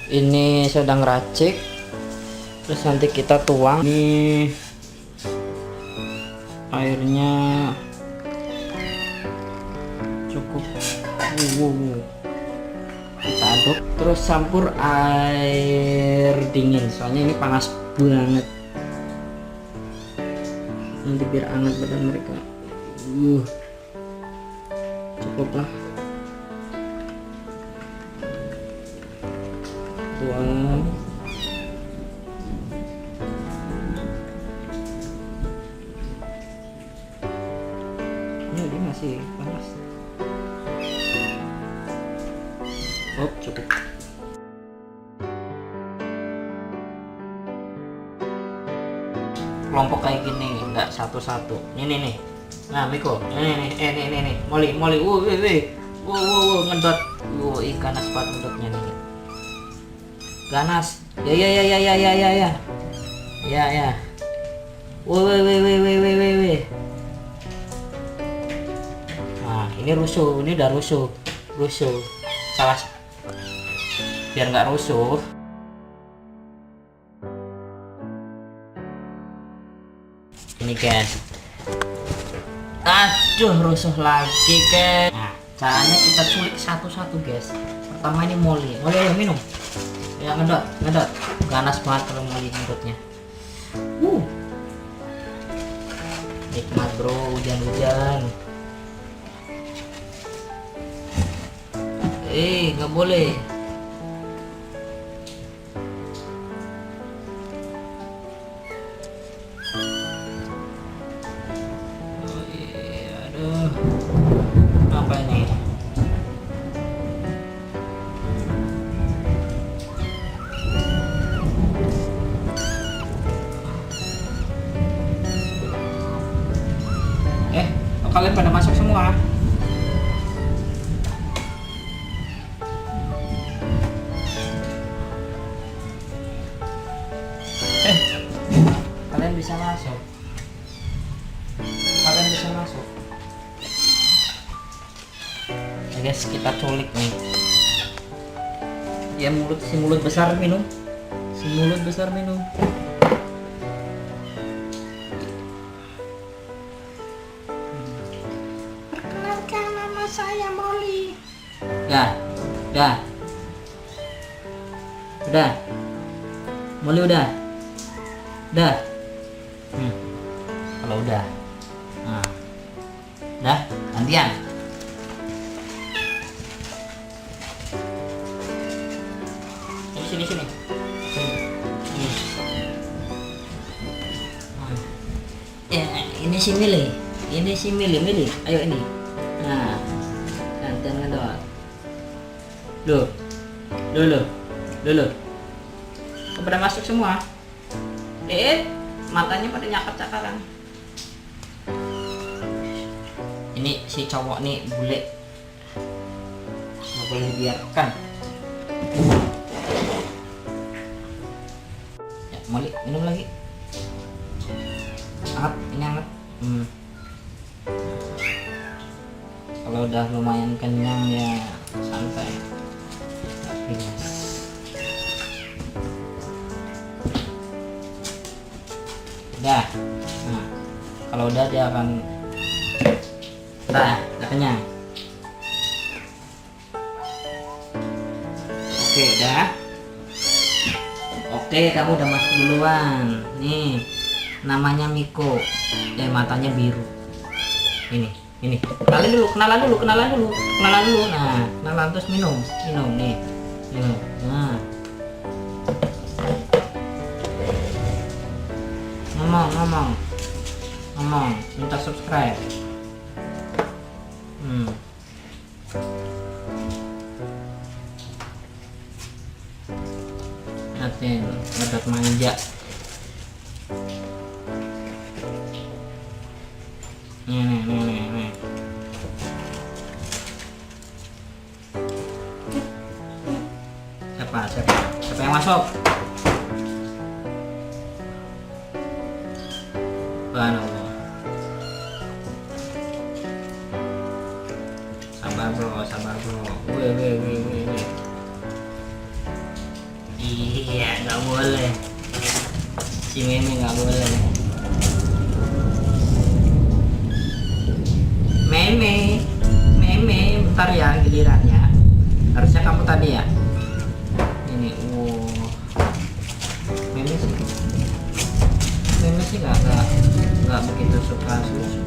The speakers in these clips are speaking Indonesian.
Ini sedang racik, terus nanti kita tuang. Ini airnya cukup. Kita aduk, terus campur air dingin, soalnya ini panas banget. Nanti biar hangat badan mereka. Cukuplah. Tuang. Ini masih panas. Oh, cukup. Kelompok kayak gini, nggak satu-satu. Nih. Nah, Miko. Nih. Moli. Ngedot. Ih, ganas banget ngedotnya nih. Ganas. Ya. Wih. Nah, ini rusuh. Ini udah rusuh. Salah. Biar nggak rusuh. Ini guys. Aduh, rusuh lagi guys. Nah, caranya kita culik satu-satu guys. Pertama ini Moli. Ayo minum. Ya ngedot. Ganas banget kalau Moli ngedotnya. Nikmat bro, hujan-hujan. Nggak boleh. Aduh, apa ini? Kalian pada masuk semua. Kalian bisa masuk. Ya guys, kita culik nih. Ya si mulut besar minum. Perkenalkan, nama saya Moli. Udah. Moli udah. Kalau udah. Nah. Udah, gantian. Sini. Ya, ini si Mili. Ayo ini. Nah, gantian ngedot. Loh. Pada masuk semua. Matanya pada nyakar-cakaran. Ini si cowok nih bule. Nggak boleh dibiarkan. Ya, Moli, minum lagi. Ini hangat. Kalau udah lumayan kenyang ya santai. Udah. Nah, kalau udah dia akan udah kenyang. Oke, udah. Oke, kamu udah masuk duluan. Nih, namanya Miko. Matanya biru. Ini. Kenalan dulu. Nah, kenalan terus minum nih. Minum. Nah. Ngomong, minta subscribe. Liatin, ngedot manja. Nih. Siapa yang masuk? Subhanallah. Sabar bro. Wih. nggak boleh, si Meme nggak boleh. Meme, bentar ya gilirannya. Harusnya kamu tadi ya. Ini, Meme sih nggak begitu suka susu.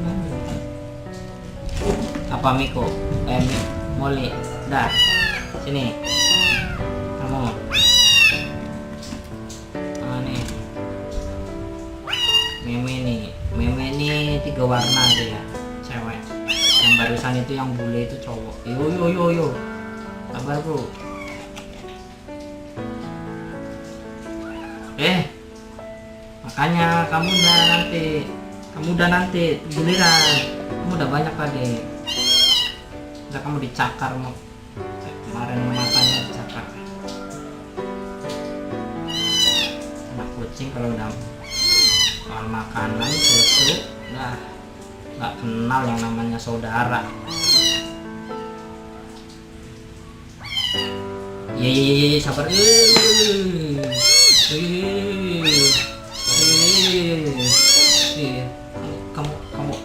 Apa Miko? Molly, dah, sini. Kamu. Nih. Meme nih 3 warna dia, cewek. Yang barusan itu yang bule itu cowok. Yo. Sabar bro. Makanya kamu udah nanti giliran. Kamu udah banyak tadi. Udah kamu dicakar mau. Kemarin matanya dicakar. Anak kucing kalau udah soal makanan susu udah nggak kenal yang namanya saudara. Iya, sabar.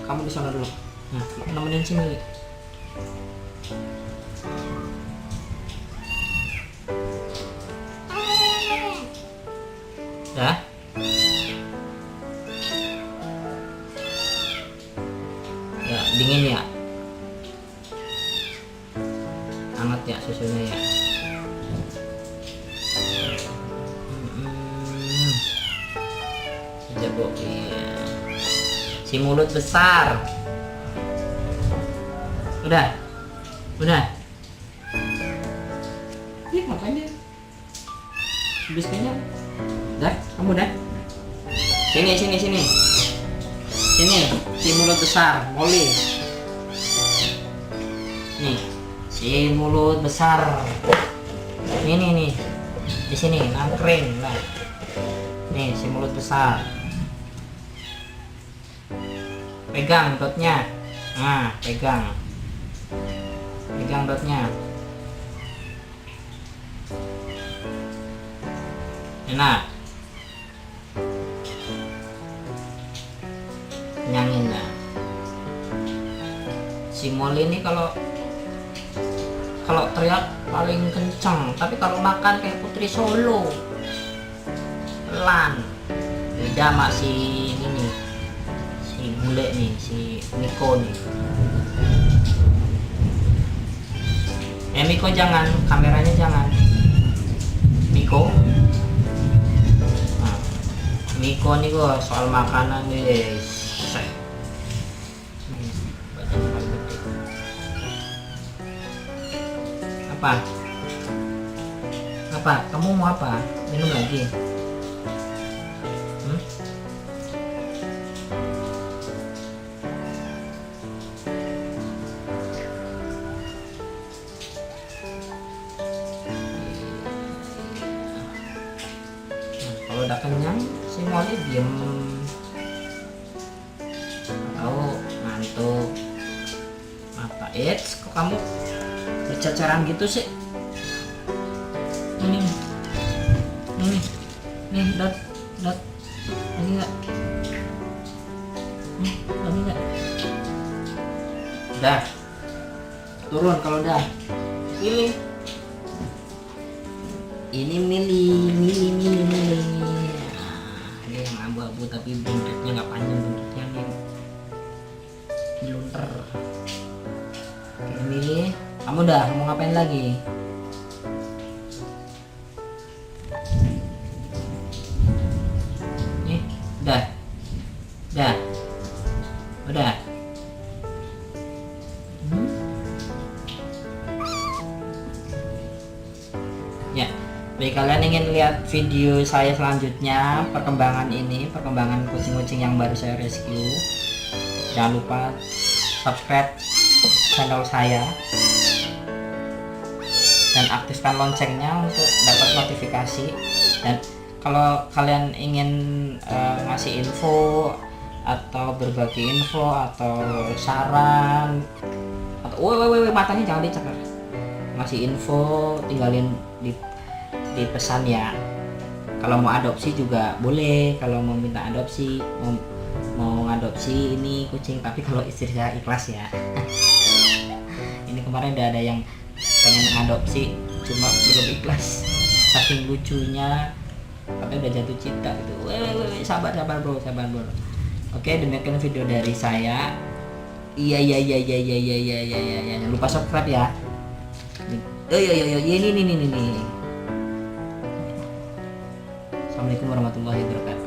Kamu di sana dulu. Nah, nemenin sini. Dah. Ya, dingin ya. Hangat ya susunya ya. Jago iya. Si mulut besar. Udah. Ih, ngapain dia? Habis kenyang. Dah, kamu dah. Sini. Sini, si mulut besar, Molly. Nih, si mulut besar. Nih. Di sini nangkring. Nah. Nih, si mulut besar. Pegang dotnya. Nah, pegang dotnya. Enak. Kenyangin ya. Si Molly ini kalau teriak paling kenceng, tapi kalau makan kayak Putri Solo pelan. Beda sama si ini, si bule nih, si Miko nih. Miko jangan, kameranya jangan. Miko. Nah, Miko nih gua soal makanan deh. Apa? Kamu mau apa? Minum lagi? Kalau udah kenyang si Molly diem atau ngantuk apa. Kok kamu bercacaran gitu sih? Ini dot lagi nggak? Lagi nggak? Udah turun kalau udah. Pilih. Ini milih. Dia yang abu-abu tapi buntutnya nggak panjang, buntutnya nih melunter. Milih. Kamu udah mau ngapain lagi? Nih, udah. Ya, bagi kalian ingin lihat video saya selanjutnya, perkembangan kucing-kucing yang baru saya rescue, jangan lupa subscribe channel saya dan aktifkan loncengnya untuk dapat notifikasi. Dan kalau kalian ingin ngasih info atau berbagi info atau saran atau matanya jangan dicakar, ngasih info tinggalin di pesan ya. Kalau mau adopsi juga boleh, kalau mau minta adopsi, mau ngadopsi ini kucing, tapi kalau istri saya ikhlas ya. Ini kemarin udah ada yang pengen ngadopsi cuma belum ikhlas saking lucunya, katanya udah jatuh cinta gitu. Sabar bro. Oke, demikian video dari saya. Iya, jangan lupa subscribe ya. Ini. Assalamualaikum warahmatullahi wabarakatuh.